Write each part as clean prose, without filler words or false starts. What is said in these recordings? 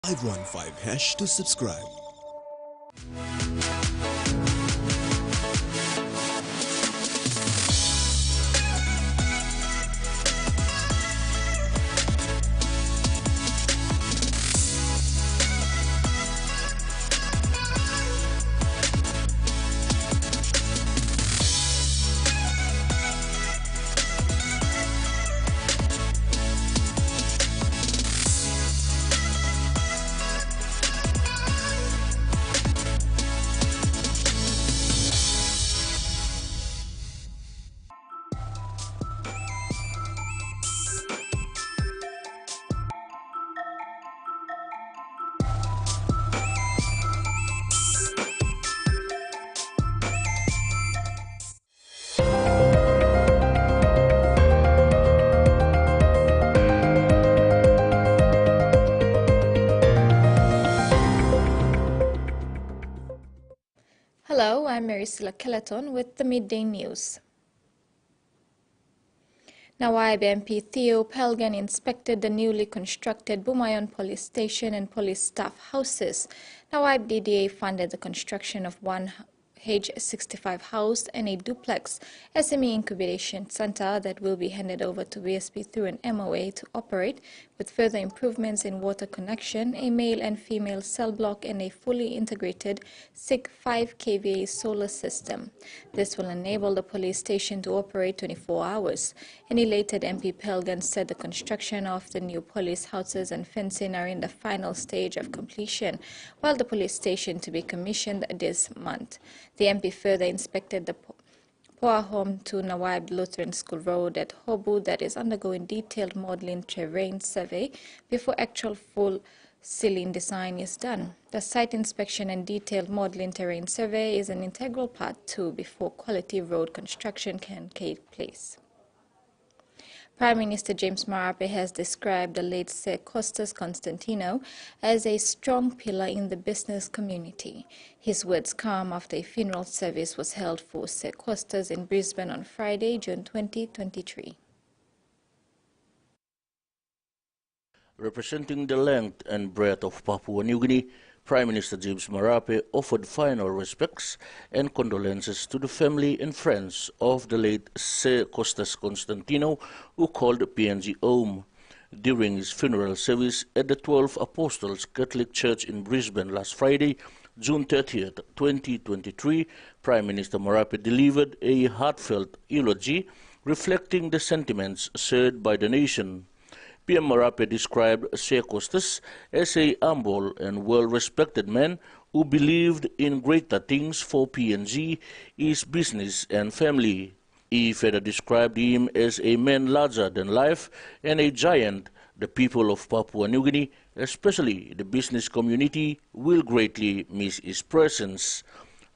515# to subscribe. Hello, I'm Marisela Kelleton with the Midday News. Nawab MP Theo Pelgan inspected the newly constructed Bumayon Police Station and police staff houses. Nawab DDA funded the construction of one H65 house and a duplex SME incubation center that will be handed over to BSP through an MOA to operate, with further improvements in water connection, a male and female cell block, and a fully integrated SIG 5 kVA solar system. This will enable the police station to operate 24 hours. An elated MP Pelgan said the construction of the new police houses and fencing are in the final stage of completion, while the police station to be commissioned this month. The MP further inspected the Poa home to Nawab Lutheran School Road at Hobu that is undergoing detailed modeling terrain survey before actual full ceiling design is done. The site inspection and detailed modeling terrain survey is an integral part too before quality road construction can take place. Prime Minister James Marape has described the late Sir Costas Constantino as a strong pillar in the business community. His words come after a funeral service was held for Sir Costas in Brisbane on Friday, June 2023. Representing the length and breadth of Papua New Guinea, Prime Minister James Marape offered final respects and condolences to the family and friends of the late Sir Costas Constantino, who called PNG home. During his funeral service at the 12 Apostles Catholic Church in Brisbane last Friday, June 30th, 2023, Prime Minister Marape delivered a heartfelt eulogy reflecting the sentiments shared by the nation. PM Marape described Sir Costas as a humble and well-respected man who believed in greater things for PNG, his business and family. He further described him as a man larger than life and a giant. The people of Papua New Guinea, especially the business community, will greatly miss his presence.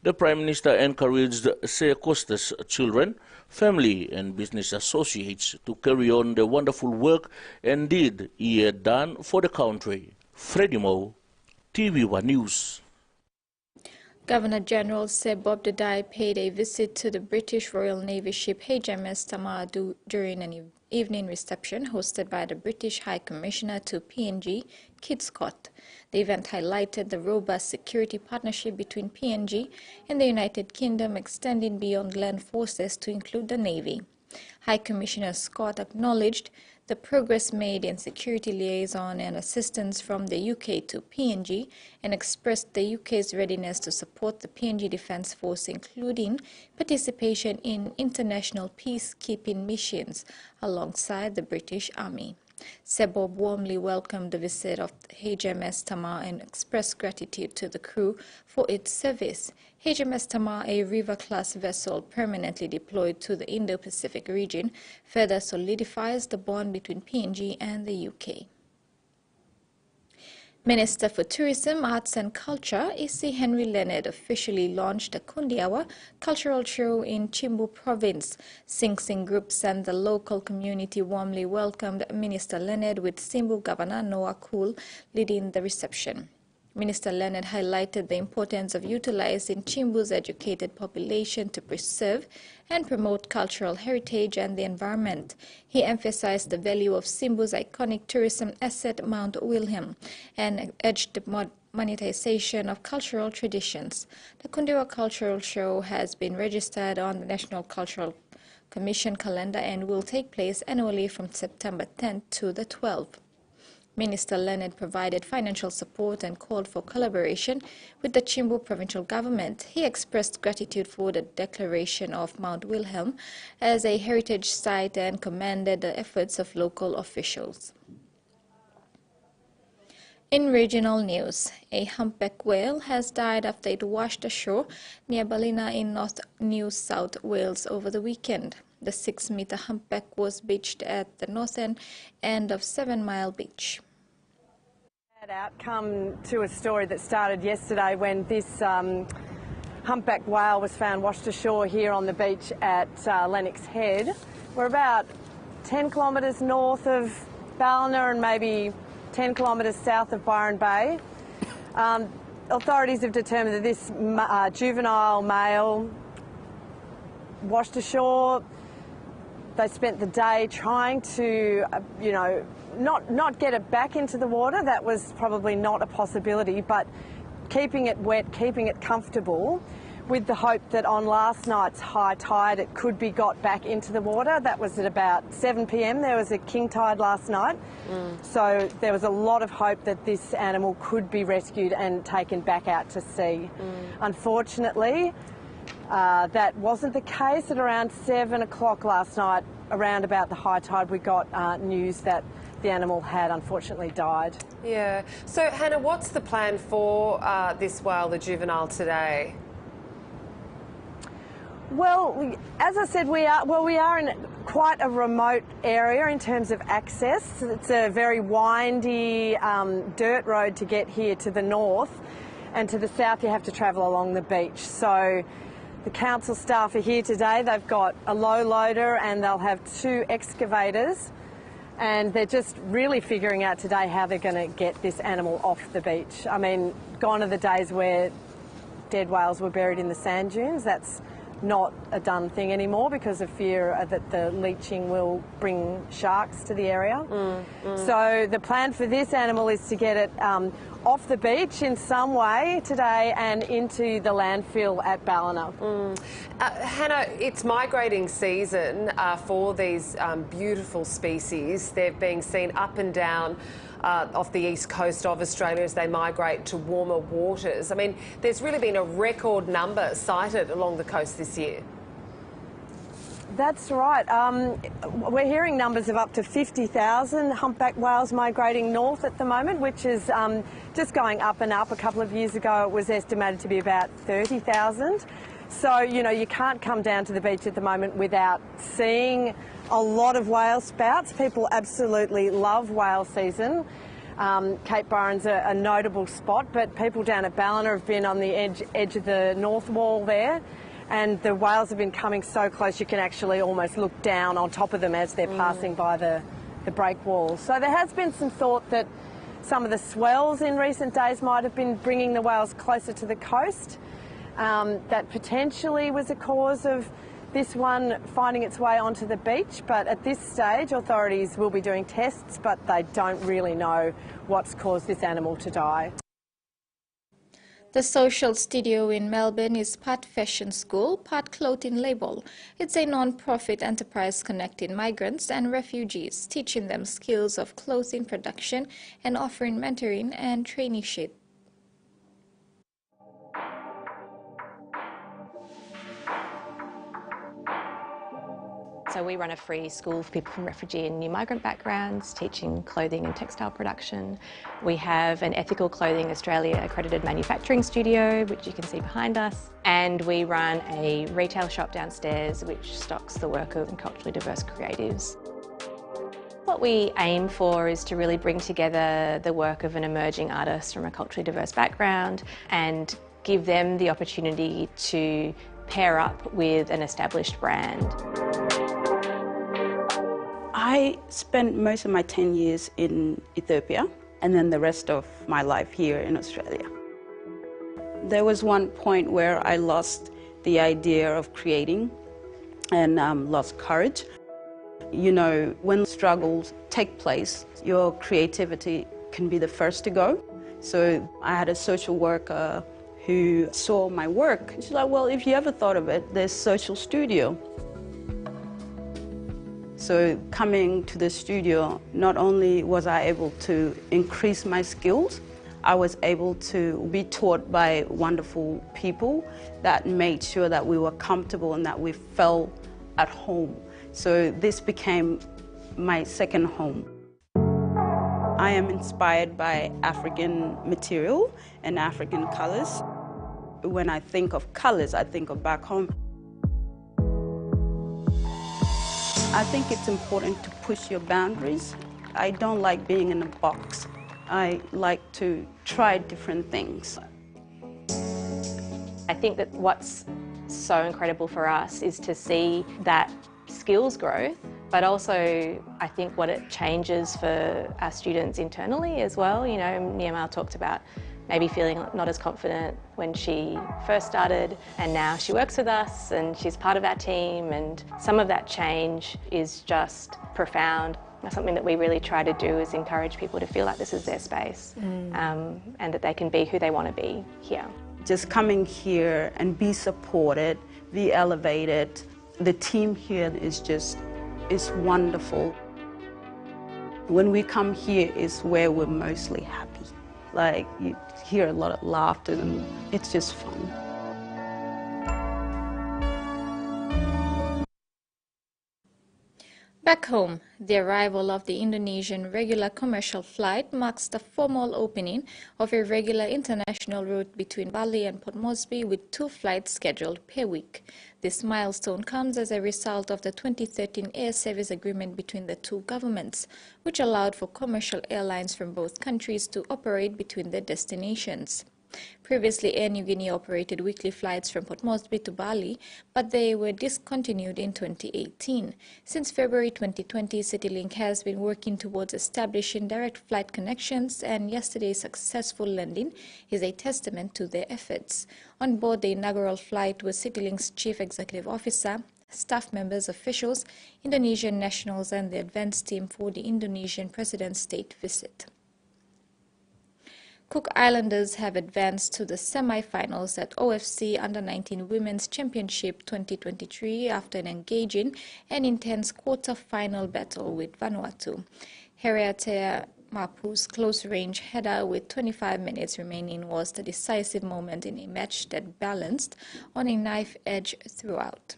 The Prime Minister encouraged Sir Costas' children, family and business associates to carry on the wonderful work and deed he had done for the country. Freddie Mo, TVWan News. Governor-General Sir Bob Dodai paid a visit to the British Royal Navy ship HMS Tamar during an evening reception hosted by the British High Commissioner to PNG, Kit Scott. The event highlighted the robust security partnership between PNG and the United Kingdom, extending beyond land forces to include the Navy. High Commissioner Scott acknowledged the progress made in security liaison and assistance from the UK to PNG and expressed the UK's readiness to support the PNG Defence Force, including participation in international peacekeeping missions alongside the British Army. Sir Bob warmly welcomed the visit of HMS Tamar and expressed gratitude to the crew for its service. HMS Tamar, a River-class vessel permanently deployed to the Indo-Pacific region, further solidifies the bond between PNG and the UK. Minister for Tourism, Arts and Culture, A.C. Henry Leonard, officially launched the Kundiawa Cultural Show in Chimbu Province. Sing Sing groups and the local community warmly welcomed Minister Leonard, with Simbu Governor Noah Cool leading the reception. Minister Leonard highlighted the importance of utilizing Chimbu's educated population to preserve and promote cultural heritage and the environment. He emphasized the value of Simbu's iconic tourism asset, Mount Wilhelm, and urged the monetization of cultural traditions. The Kundera Cultural Show has been registered on the National Cultural Commission calendar and will take place annually from September 10th to the 12th. Minister Leonard provided financial support and called for collaboration with the Chimbu provincial government. He expressed gratitude for the declaration of Mount Wilhelm as a heritage site and commended the efforts of local officials. In regional news, a humpback whale has died after it washed ashore near Ballina in North New South Wales over the weekend. The 6-meter humpback was beached at the northern end of 7 Mile Beach. Outcome to a story that started yesterday when this humpback whale was found washed ashore here on the beach at Lennox Head. We're about 10 kilometres north of Ballina and maybe 10 kilometres south of Byron Bay. Authorities have determined that this juvenile male washed ashore. They spent the day trying to, not get it back into the water. That was probably not a possibility, but keeping it wet, keeping it comfortable, with the hope that on last night's high tide it could be got back into the water. That was at about 7 p.m. There was a king tide last night. So there was a lot of hope that this animal could be rescued and taken back out to sea. Unfortunately, that wasn't the case. At around 7 o'clock last night, around about the high tide, we got news that the animal had unfortunately died. Yeah. So, Hannah, what's the plan for this whale, the juvenile, today? Well, as I said, we are in quite a remote area in terms of access. It's a very windy dirt road to get here to the north, and to the south you have to travel along the beach. So the council staff are here today. They've got a low loader and they'll have 2 excavators, and they're just really figuring out today how they're going to get this animal off the beach. I mean, gone are the days where dead whales were buried in the sand dunes. That's not a done thing anymore because of fear that the leaching will bring sharks to the area. So the plan for this animal is to get it off the beach in some way today and into the landfill at Ballina. Hannah, it's migrating season for these beautiful species. They're being seen up and down off the east coast of Australia as they migrate to warmer waters. I mean, there's really been a record number sighted along the coast this year. That's right. We're hearing numbers of up to 50,000 humpback whales migrating north at the moment, which is just going up and up. A couple of years ago it was estimated to be about 30,000. So, you can't come down to the beach at the moment without seeing a lot of whale spouts. People absolutely love whale season. Cape Byron's a notable spot, but people down at Ballina have been on the edge of the north wall there, and the whales have been coming so close you can actually almost look down on top of them as they're passing by the break wall. So there has been some thought that some of the swells in recent days might have been bringing the whales closer to the coast. That potentially was a cause of this one finding its way onto the beach, but at this stage authorities will be doing tests, but they don't really know what's caused this animal to die. The Social Studio in Melbourne is part fashion school, part clothing label. It's a non-profit enterprise connecting migrants and refugees, teaching them skills of clothing production and offering mentoring and traineeship. So we run a free school for people from refugee and new migrant backgrounds, teaching clothing and textile production. We have an Ethical Clothing Australia accredited manufacturing studio, which you can see behind us. And we run a retail shop downstairs, which stocks the work of culturally diverse creatives. What we aim for is to really bring together the work of an emerging artist from a culturally diverse background and give them the opportunity to pair up with an established brand. I spent most of my 10 years in Ethiopia, and then the rest of my life here in Australia. There was one point where I lost the idea of creating and lost courage. You know, when struggles take place, your creativity can be the first to go. So I had a social worker who saw my work. She's like, well, if you ever thought of it, there's Social Studio. So coming to the studio, not only was I able to increase my skills, I was able to be taught by wonderful people that made sure that we were comfortable and that we felt at home. So this became my second home. I am inspired by African material and African colors. When I think of colors, I think of back home. I think it's important to push your boundaries. I don't like being in a box. I like to try different things. I think that what's so incredible for us is to see that skills growth, but also I think what it changes for our students internally as well. You know, Niamal talked about maybe feeling not as confident when she first started, and now she works with us and she's part of our team, and some of that change is just profound. Something that we really try to do is encourage people to feel like this is their space, and that they can be who they want to be here. Just coming here and be supported, be elevated. The team here is wonderful. When we come here is where we're mostly happy. Like, you hear a lot of laughter and it's just fun. Back home, the arrival of the Indonesian regular commercial flight marks the formal opening of a regular international route between Bali and Port Moresby, with 2 flights scheduled per week. This milestone comes as a result of the 2013 air service agreement between the 2 governments, which allowed for commercial airlines from both countries to operate between their destinations. Previously, Air Niugini operated weekly flights from Port Moresby to Bali, but they were discontinued in 2018. Since February 2020, CityLink has been working towards establishing direct flight connections, and yesterday's successful landing is a testament to their efforts. On board the inaugural flight was CityLink's Chief Executive Officer, staff members, officials, Indonesian nationals, and the advance team for the Indonesian President's state visit. Cook Islanders have advanced to the semi-finals at OFC Under-19 Women's Championship 2023 after an engaging and intense quarter-final battle with Vanuatu. Henrietta Mapu's close-range header with 25 minutes remaining was the decisive moment in a match that balanced on a knife edge throughout.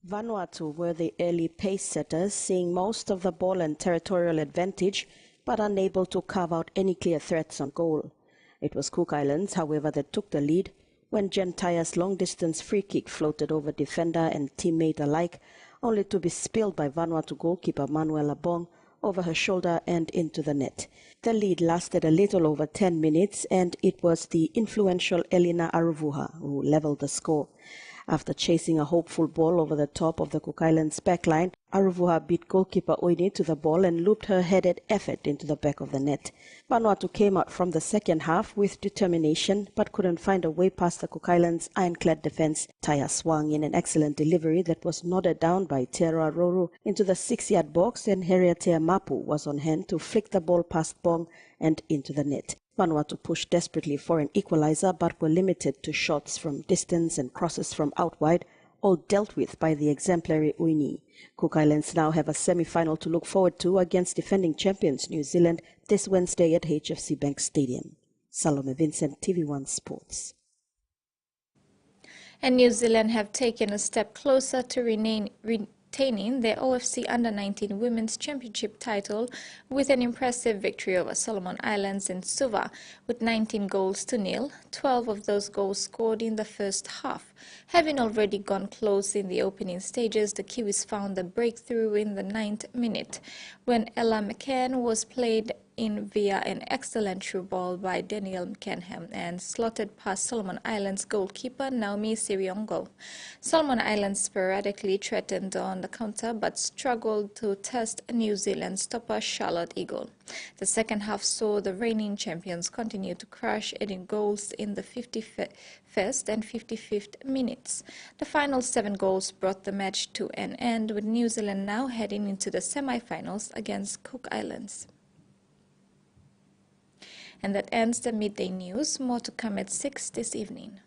Vanuatu were the early pace setters, seeing most of the ball and territorial advantage, but unable to carve out any clear threats on goal. It was Cook Islands, however, that took the lead when Jen Taya's long-distance free kick floated over defender and teammate alike, only to be spilled by Vanuatu goalkeeper Manuela Bong over her shoulder and into the net. The lead lasted a little over 10 minutes, and it was the influential Elina Aruvuha who levelled the score. After chasing a hopeful ball over the top of the Cook Islands backline, Aruvuha beat goalkeeper Oini to the ball and looped her headed effort into the back of the net. Vanuatu came out from the second half with determination, but couldn't find a way past the Cook Islands' ironclad defence. Taya swung in an excellent delivery that was nodded down by Tera Roru into the 6-yard box, and Henrietta Mapu was on hand to flick the ball past Bong and into the net. Vanuatu pushed desperately for an equalizer, but were limited to shots from distance and crosses from out wide, all dealt with by the exemplary Uini. Cook Islands now have a semi-final to look forward to against defending champions New Zealand this Wednesday at HFC Bank Stadium. Salome Vincent, TVWan Sports. And New Zealand have taken a step closer to retaining their OFC Under-19 Women's Championship title with an impressive victory over Solomon Islands in Suva with 19-0. 12 of those goals scored in the first half. Having already gone close in the opening stages, the Kiwis found the breakthrough in the 9th minute when Ella McCann was played in via an excellent through ball by Daniel McKenham and slotted past Solomon Islands goalkeeper Naomi Siriongo. Solomon Islands sporadically threatened on the counter but struggled to test New Zealand stopper Charlotte Eagle. The second half saw the reigning champions continue to crush it in goals in the 51st and 55th minutes. The final 7 goals brought the match to an end, with New Zealand now heading into the semi-finals against Cook Islands. And that ends the midday news. More to come at 6 this evening.